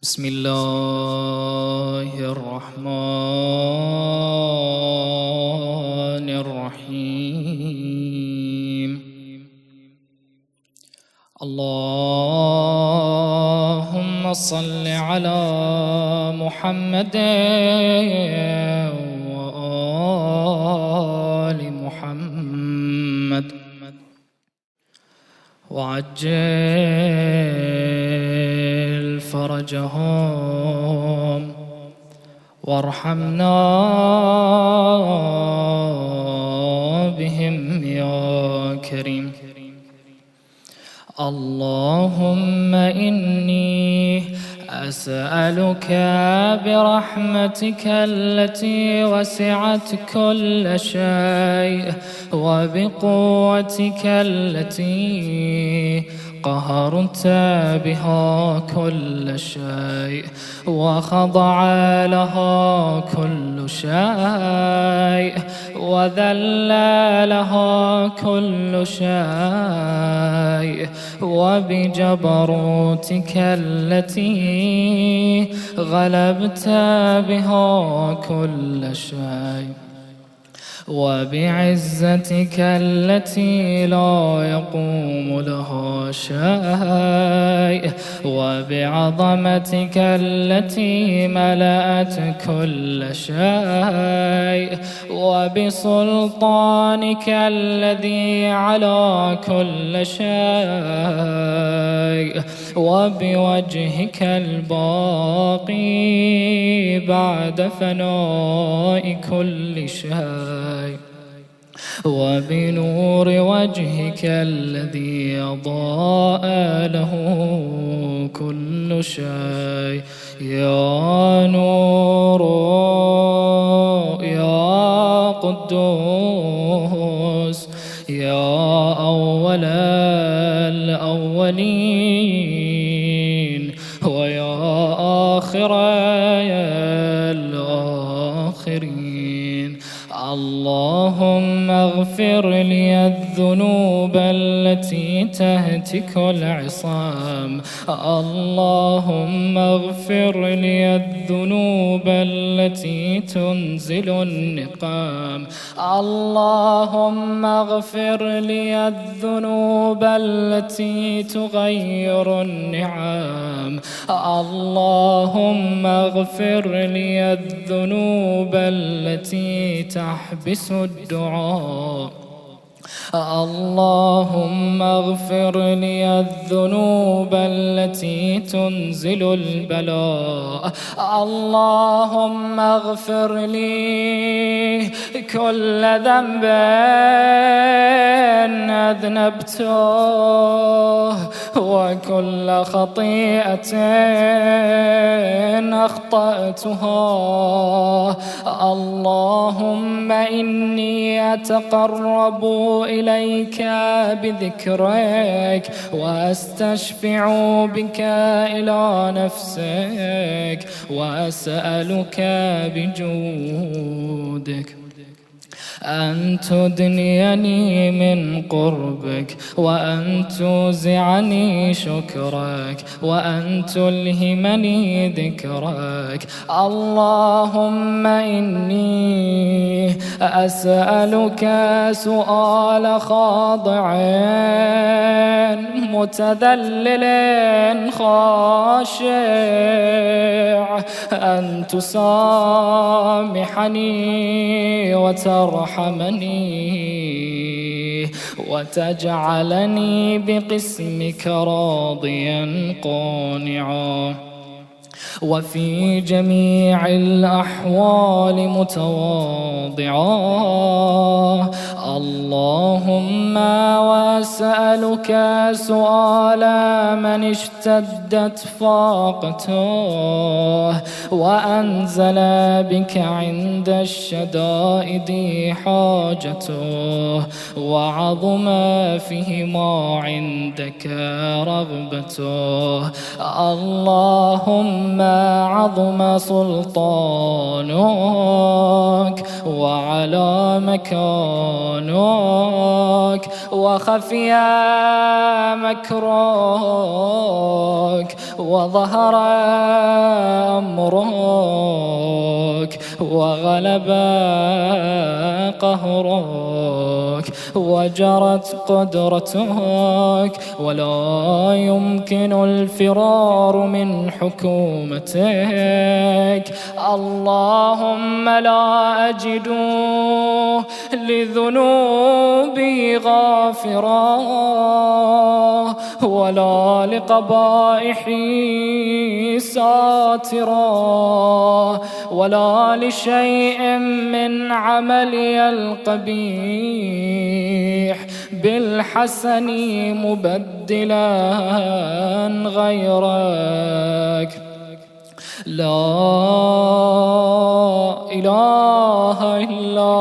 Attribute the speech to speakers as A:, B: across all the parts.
A: بسم الله الرحمن الرحيم. اللهم صل على محمد وآل محمد وعجل فرجهم وارحمنا بهم يا كريم. اللهم إني أسألك برحمتك التي وسعت كل شيء وبقوتك التي قهرت بها كل شيء وخضع لها كل شيء وذل لها كل شيء وبجبروتك التي غلبت بها كل شيء وبعزتك التي لا يقوم لها شيء وبعظمتك التي ملأت كل شيء وبسلطانك الذي على كل شيء وبوجهك الباقي بعد فناء كل شيء وبنور وجهك الذي أضاء له كل شيء. يا نور يا قدوس يا أول الأولين ويا آخر الآخرين. اللهم اغفر لي الذنوب التي تهتك العصام. اللهم اغفر لي الذنوب التي تنزل النقام. اللهم اغفر لي الذنوب التي تغير النعم. اللهم اغفر لي الذنوب التي تحبس الدعاء. اللهم اغفر لي الذنوب التي تنزل البلاء. اللهم اغفر لي كل ذنب أذنبته وكل خطيئة أخطأتها. اللهم إني أتقرب إليك بذكرك وأستشفع بك إلى نفسك وأسألك بجودك أن تدنيني من قربك وأن توزعني شكرك وأن تلهمني ذكرك. اللهم إني أسألك سؤال خاضع متذلل خاشع أن تسامحني وترحمني وتجعلني بقسمك راضيا قانعا وفي جميع الأحوال متواضعا. اللهم وأسألك سؤال من اشتدت فاقته وأنزل بك عند الشدائد حاجته وعظم فيهما عندك رغبته. اللهم عظم سلطانك وعلى مكانك وخفي مكرك وظهر أمرك وغلب قهرك وجرت قدرتك ولا يمكن الفرار من حكومتك. اللهم لا أجد لذنوبي غافرا ولا لقبائحي ساترا ولا لشيء من عملي القبيح بالحسن مبدلا غيرك. لا إله إلا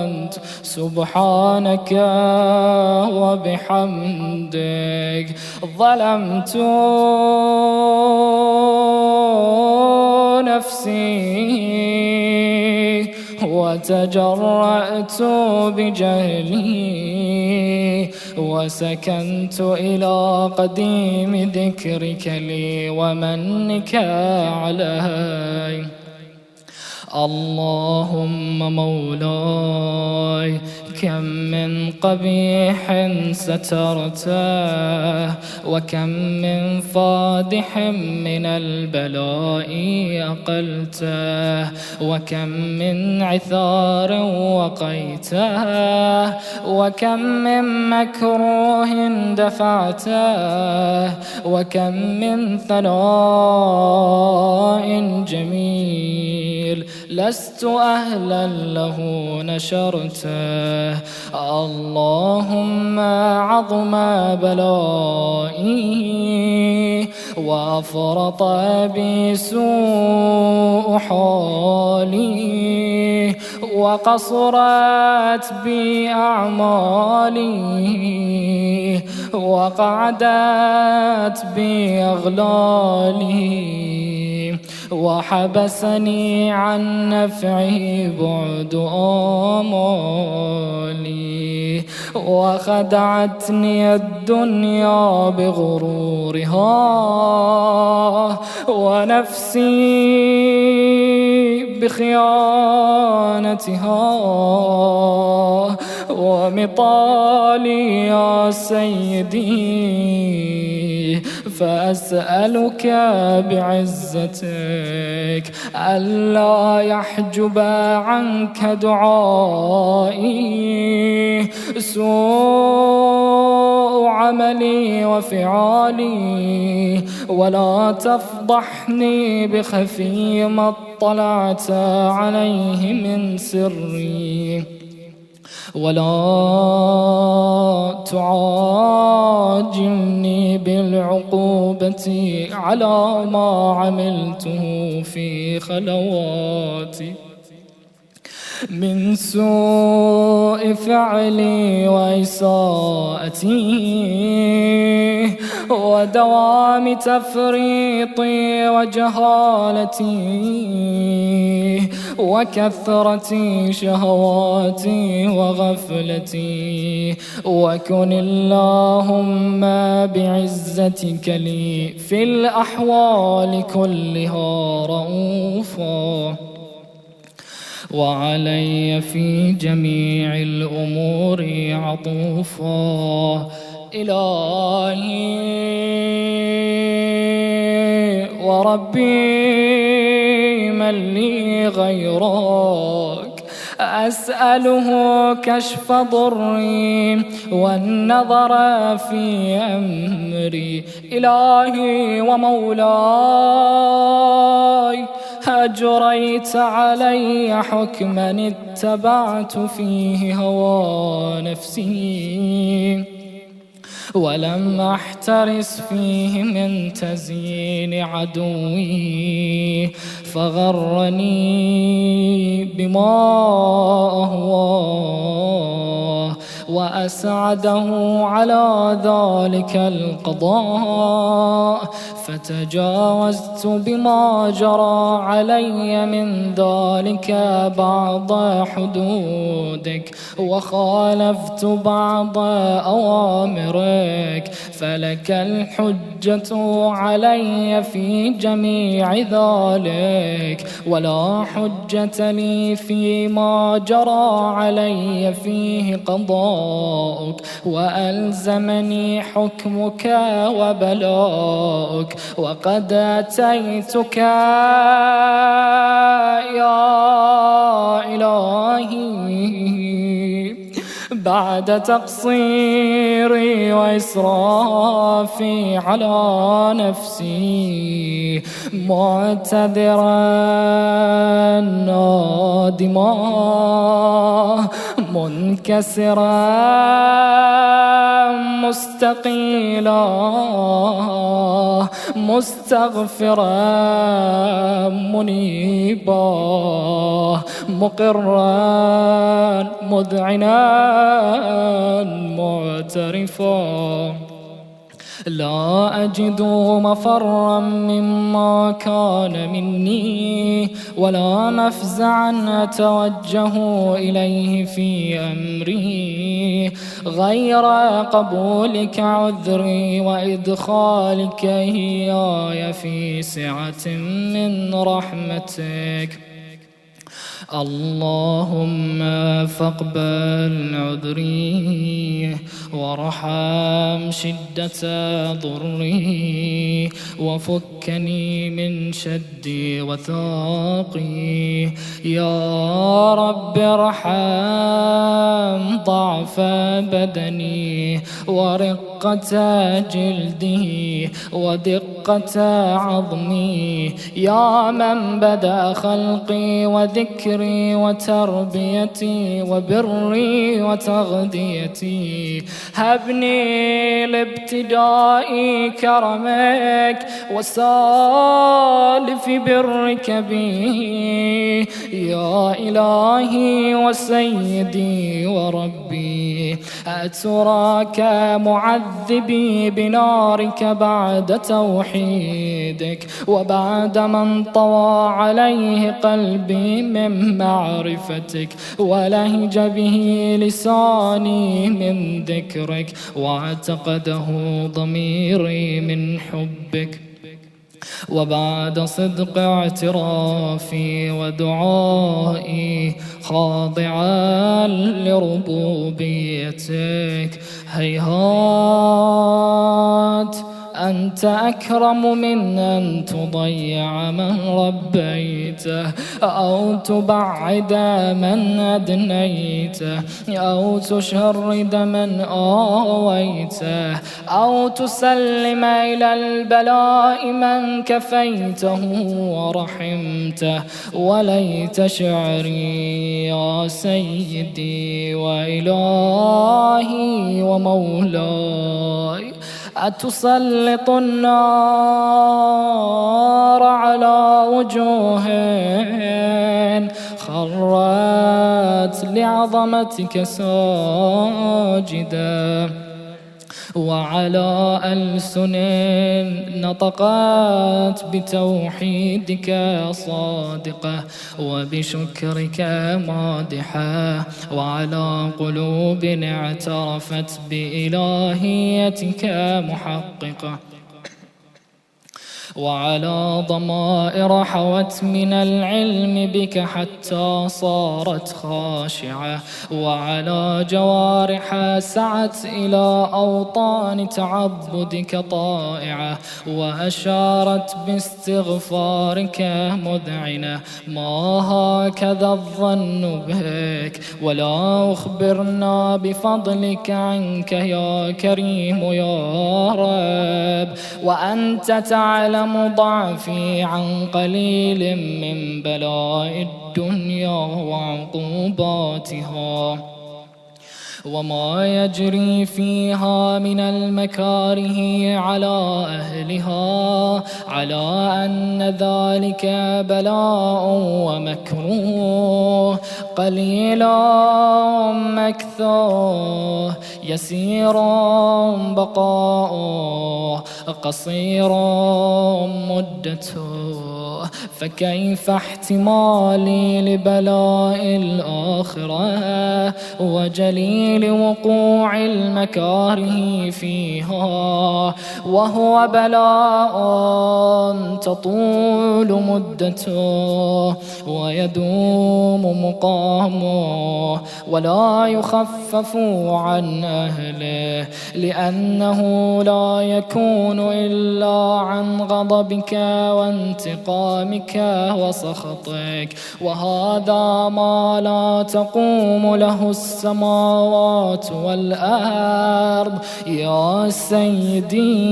A: أنت سبحانك وبحمدك. ظلمت نفسي وتجرأت بجهلي وسكنت إلى قديم ذكرك لي ومنك علي. اللهم مولاي كم من قبيح سترته وكم من فادح من البلاء أقلته وكم من عثار وقيته وكم من مكروه دفعته وكم من ثناء جميل لست أهلا له نشرته. اللهم عظم بلائي وأفرط بي سوء حالي وقصرت بي أعمالي وقعدت بي أغلالي وحبسني عن نفعه بعد آمالي وخدعتني الدنيا بغرورها ونفسي بخيانتها ومطالي يا سيدي. فأسألك بعزتك ألا يحجب عنك دعائي سوء عملي وفعالي ولا تفضحني بخفي ما اطلعت عليه من سري ولا تعاجلني بالعقوبة على ما عملته في خلواتي من سوء فعلي وإساءتي ودوام تفريطي وجهالتي وكثرة شهواتي وغفلتي. وكن اللهم بعزتك لي في الأحوال كلها رؤوفا وعلي في جميع الأمور عطوفا. إلهي وربي من لي غيرك أسأله كشف ضري والنظر في أمري. إلهي ومولاي أجريت علي حكما اتبعت فيه هوى نفسي ولم أحترس فيه من تزيين عدوي فغرني بما أهواه وأسعده على ذلك القضاء، فتجاوزت بما جرى علي من ذلك بعض حدودك، وخالفت بعض أوامرك، فلك الحجة علي في جميع ذلك، ولا حجة لي فيما جرى علي فيه قضاؤك، وألزمني حكمك وبلاؤك. وقد أتيتك يا إلهي بعد تقصيري وإسرافي على نفسي، معتذرا نادما منكسرا مستقيلا مستغفرا منيبا مقرا مذعنا معترفا، لا أجد مفرا مما كان مني، ولا مفزعا أتوجه إليه في أمري، غير قبولك عذري وإدخالك إياي في سعة من رحمتك. اللهم فاقبل عذري وارحم شدة ضري، وفكني من شدي وثاقي. يا رب ارحم ضعف بدني ورقة جلدي ودقة عظمي، يا من بدأ خلقي وذكري وتربيتي وبري وتغذيتي. هبني لابتداء كرمك وسالف برك بي، يا إلهي وسيدي وربي. أتراك معذبي بنارك بعد توحيدك، وبعد من طوى عليه قلبي من معرفتك، ولهج به لساني من ذكرك، واعتقده ضميري من حبك، وبعد صدق اعترافي ودعائي خاضعا لربوبيتك. هيهات أنت أكرم من أن تضيع من ربيته، أو تبعد من أدنيته، أو تشرد من آويته، أو تسلم إلى البلاء من كفيته ورحمته. وليت شعري يا سيدي وإلهي ومولاي، أتسلط النار على وجوه خرت لعظمتك ساجدا، وعلى ألسن نطقت بتوحيدك صادقة وبشكرك مادحة، وعلى قلوب اعترفت بإلهيتك محققة، وعلى ضمائر حوت من العلم بك حتى صارت خاشعة، وعلى جوارح سعت إلى أوطان تعبدك طائعة، وأشارت باستغفارك مذعنة. ما هكذا الظن بك، ولا أخبرنا بفضلك عنك يا كريم يا رب، وأنت تعلم ضعفي عن قليل من بلاء الدنيا وعقوباتها، وما يجري فيها من المكاره على أهلها، على أن ذلك بلاء ومكروه، قليل مكثوه، يسير بقاؤه، قصير مدته. فكيف احتمالي لبلاء الآخرة وجليل وقوع المكاره فيها، وهو بلاء تطول مدته ويدوم مقامه ولا يخفف عن أهله، لأنه لا يكون إلا عن غضبك وانتقامك وسخطك، وهذا ما لا تقوم له السماوات والأرض يا سيدي.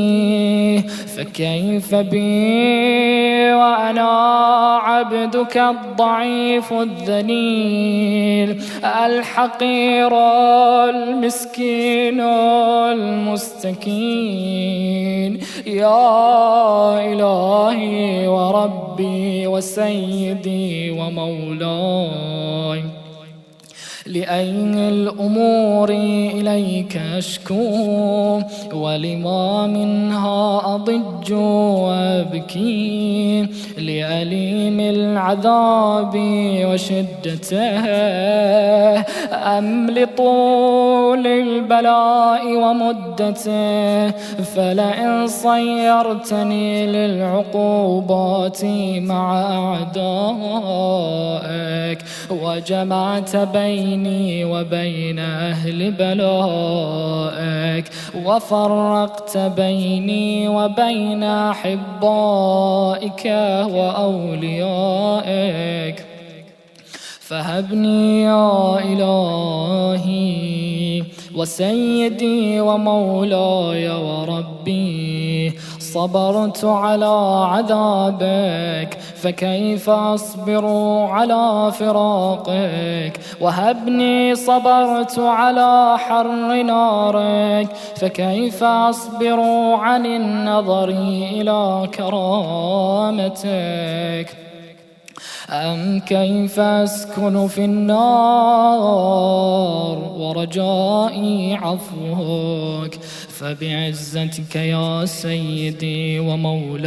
A: فكيف بي وأنا عبدك الضعيف الذليل الحقير المسكين المستكين، يا إلهي وربي وسيدي ومولاي، لأين الأمور إليك أشكو، ولما منها أضج وأبكي، لأليم العذاب وشدته أم لطول البلاء ومدته؟ فلئن صيرتني للعقوبات مع أعدائك وجمعت بيني وبين أهل بلائك وفرقت بيني وبين أحبائك وأوليائك، فهبني يا إلهي وسيدي ومولاي وربي. صبرت على عذابك فكيف أصبر على فراقك، وهبني صبرت على حر نارك فكيف أصبر عن النظر إلى كرامتك. أم كيف أسكن في النار ورجائي عفوك؟ فبعزتك يا سيدي ومولاي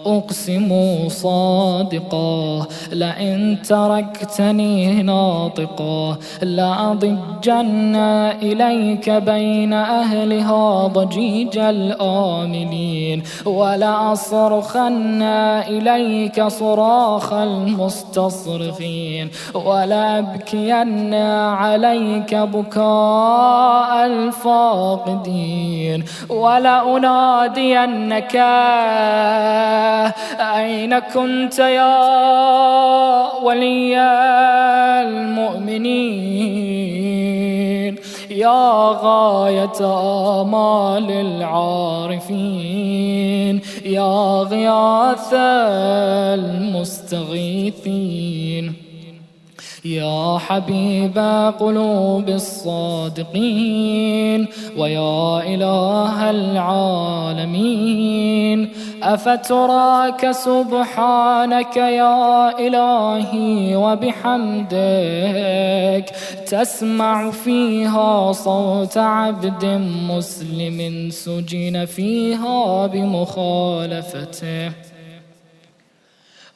A: أقسم صادقا لئن تركتني ناطقا لأضجن إليك بين أهلها ضجيج الآمنين، ولأصرخن إليك صراخ المستصرخين، ولأبكين عليك بكاء الفاقدين، ولأنادينك أين كنت يا ولي المؤمنين، يا غاية آمال العارفين، يا غياث المستغيثين، يا حبيب قلوب الصادقين، ويا إله العالمين. أفتراك سبحانك يا إلهي وبحمدك تسمع فيها صوت عبد مسلم سجن فيها بمخالفته،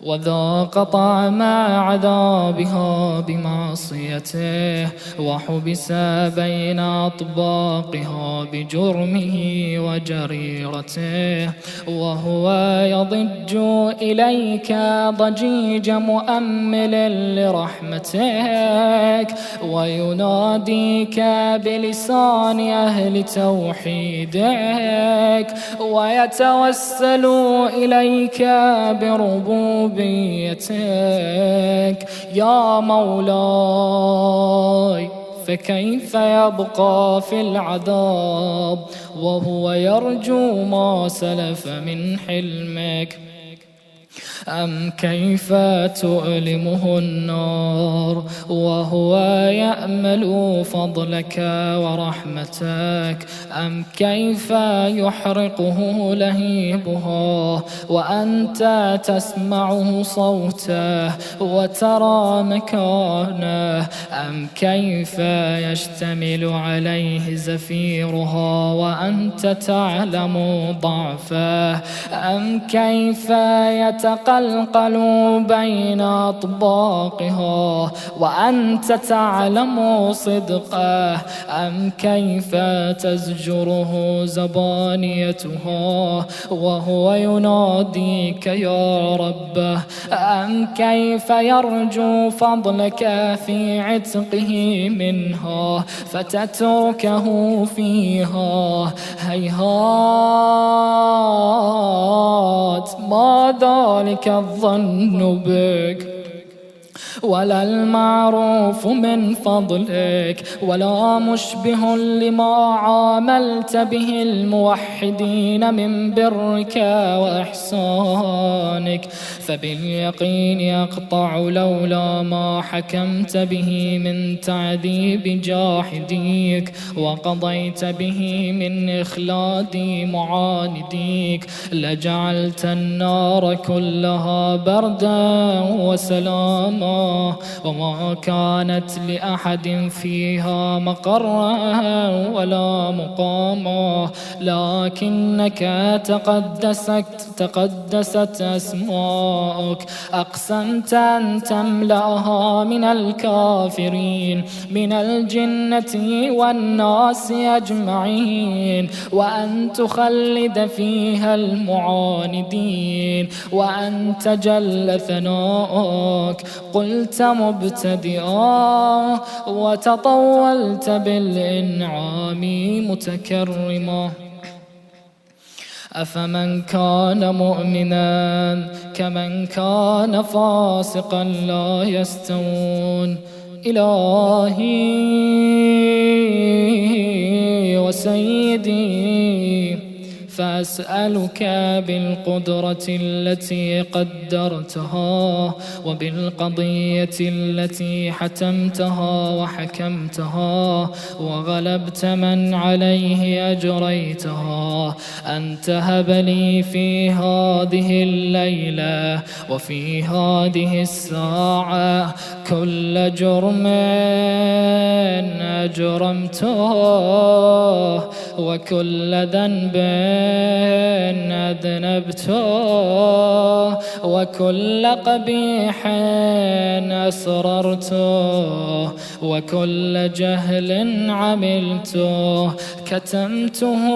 A: وذاق طعم عذابها بمعصيته، وحبس بين أطباقها بجرمه وجريرته، وهو يضج إليك ضجيج مؤمل لرحمتك، ويناديك بلسان أهل توحيدك، ويتوسل إليك بربوبيتك يا مولاي. فكيف يبقى في العذاب وهو يرجو ما سلف من حلمك؟ أم كيف تؤلمه النار وهو يأمل فضلك ورحمتك؟ أم كيف يحرقه لهيبها وأنت تسمعه صوته وترى مكانه؟ أم كيف يشتمل عليه زفيرها وأنت تعلم ضعفه؟ أم كيف يتقلقل بين أطباقها وأنت تعلم صدقه؟ أم كيف تزجره زبانيتها وهو يناديك يا ربه؟ أم كيف يرجو فضلك في عتقه منها فتتركه فيها؟ هيهات ما ذلك الظن بك ولا المعروف من فضلك ولا مشبه لما عاملت به الموحدين من برك وإحسانك. فباليقين يقطع لولا ما حكمت به من تعذيب جاحديك وقضيت به من إخلاد معانديك لجعلت النار كلها بردا وسلاما وما كانت لأحد فيها مقرا ولا مقاما، لكنك تقدست أسماؤك، أقسمت أن تملأها من الكافرين من الجنة والناس أجمعين، وأن تخلد فيها المعاندين، وأنت جل ثناؤك قلت مبتدئا وتطولت بالإنعام متكرما. أفمن كان مؤمنا كمن كان فاسقا لا يستوون. إلهي وسيدي فأسألك بالقدرة التي قدرتها وبالقضية التي حتمتها وحكمتها وغلبت من عليه أجريتها أن تهب لي في هذه الليلة وفي هذه الساعة كل جرم أجرمته وكل ذنب أذنبته وكل قبيح أسررته وكل جهل عملته كتمته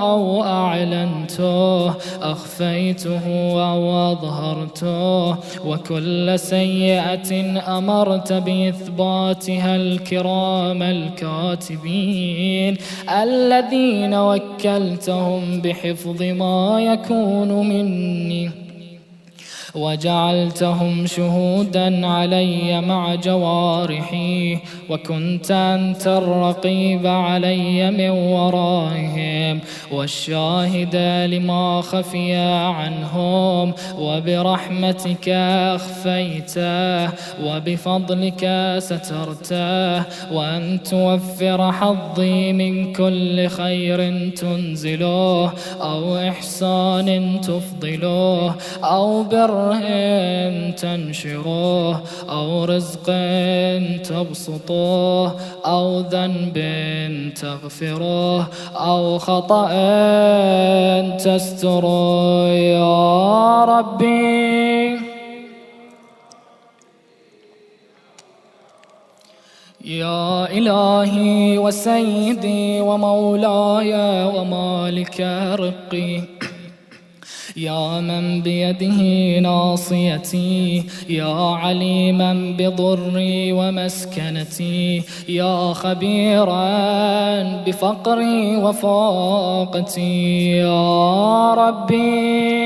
A: أو أعلنته أخفيته أو أظهرته وكل سيئة أمرت بإثباتها الكرام الكاتبين الذين وكلتهم بحفظ ما يكون مني وجعلتهم شهودا علي مع جوارحي، وكنت أنت الرقيب علي من ورائهم والشاهد لما خفي عنهم، وبرحمتك أخفيته وبفضلك سترته، وأن توفر حظي من كل خير تنزله أو إحسان تفضله أو بر تنشره أو رزق تبسطه أو ذنب تغفره أو خطأ تستره يا ربي يا إلهي وسيدي ومولاي ومالك رقي، يا من بيده ناصيتي، يا عليما بضري ومسكنتي، يا خبيرا بفقري وفاقتي يا ربي.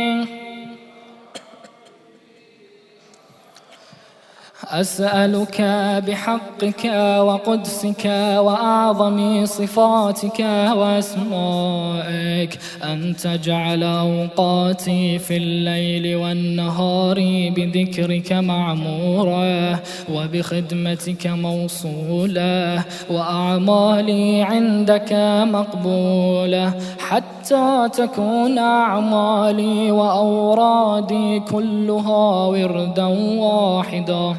A: أسألك بحقك وقدسك وأعظم صفاتك وأسمائك أن تجعل أوقاتي في الليل والنهار بذكرك معمورة وبخدمتك موصولة وأعمالي عندك مقبولة، حتى تكون أعمالي وأورادي كلها وردا واحدا،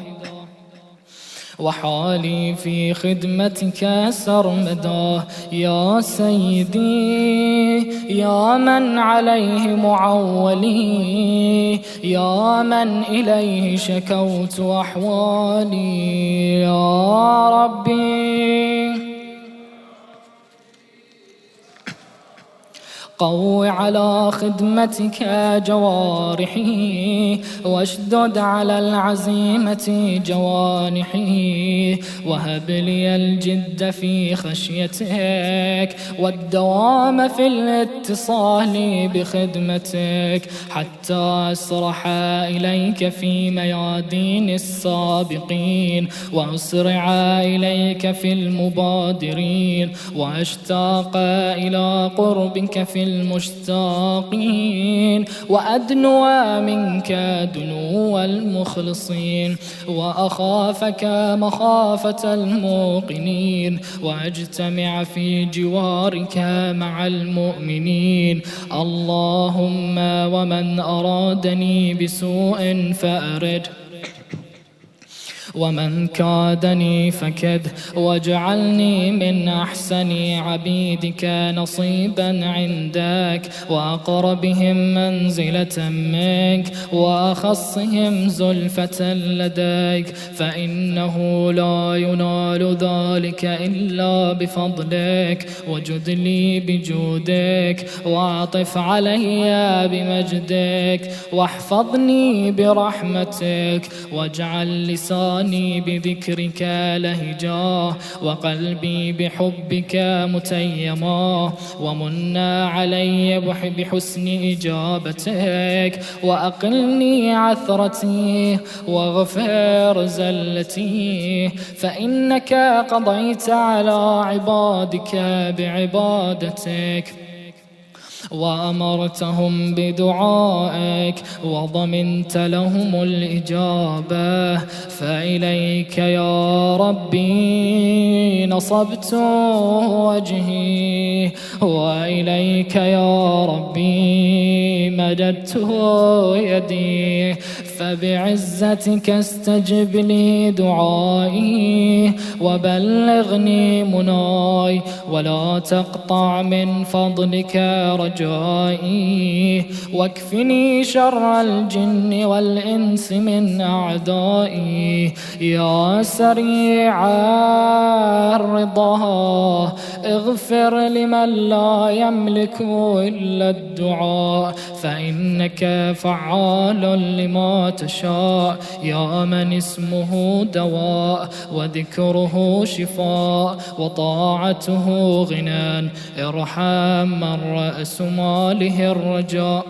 A: وحالي في خدمتك سرمدا. يا سيدي يا من عليه معولي، يا من إليه شكوت أحوالي، يا ربي قو على خدمتك جوارحي واشدد على العزيمة جوانحي، وهب لي الجد في خشيتك والدوام في الاتصال بخدمتك، حتى أسرح إليك في ميادين السابقين وأسرع إليك في المبادرين، وأشتاق إلى قربك في المشتاقين، وأدنو منك دنو المخلصين، وأخافك مخافة الموقنين، وأجتمع في جوارك مع المؤمنين. اللهم ومن أرادني بسوء فأرد، ومن كادني فكد، واجعلني من أحسن عبيدك نصيبا عندك، وأقربهم منزلة منك، وأخصهم زلفة لديك، فإنه لا ينال ذلك إلا بفضلك، وجد لي بجودك، وأعطف علي بمجدك، واحفظني برحمتك، واجعل لساني بذكرك لهجا، وقلبي بحبك متيما، ومنا علي بحسن إجابتك، وأقلني عثرتي واغفر زلتي، فإنك قضيت على عبادك بعبادتك، وأمرتهم بدعائك، وضمنت لهم الإجابة، فإليك يا ربي نصبت وجهي، وإليك يا ربي مددت يدي، فبعزتك استجب لي دعائي، وبلغني مناي، ولا تقطع من فضلك رجائي، واكفني شر الجن والإنس من أعدائي. يا سريع الرضا اغفر لمن لا يملك إلا الدعاء، فإنك فعال لما تشاء، يا من اسمه دواء وذكره شفاء وطاعته غنى. ارحم من رأس ماله الرجاء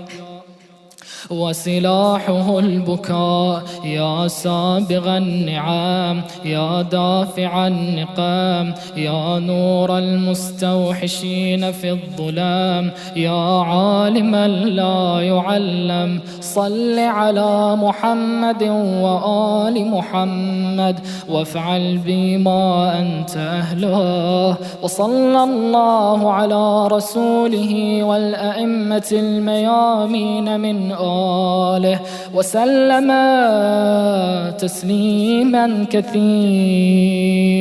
A: وسلاحه البكاء، يا سابغ النعام، يا دافع النقام، يا نور المستوحشين في الظلام، يا عالما لا يعلم. صل على محمد وآل محمد، وافعل بما أنت أهله. وصلى الله على رسوله والأئمة الميامين من آله، وسلم تسليما كثيرا.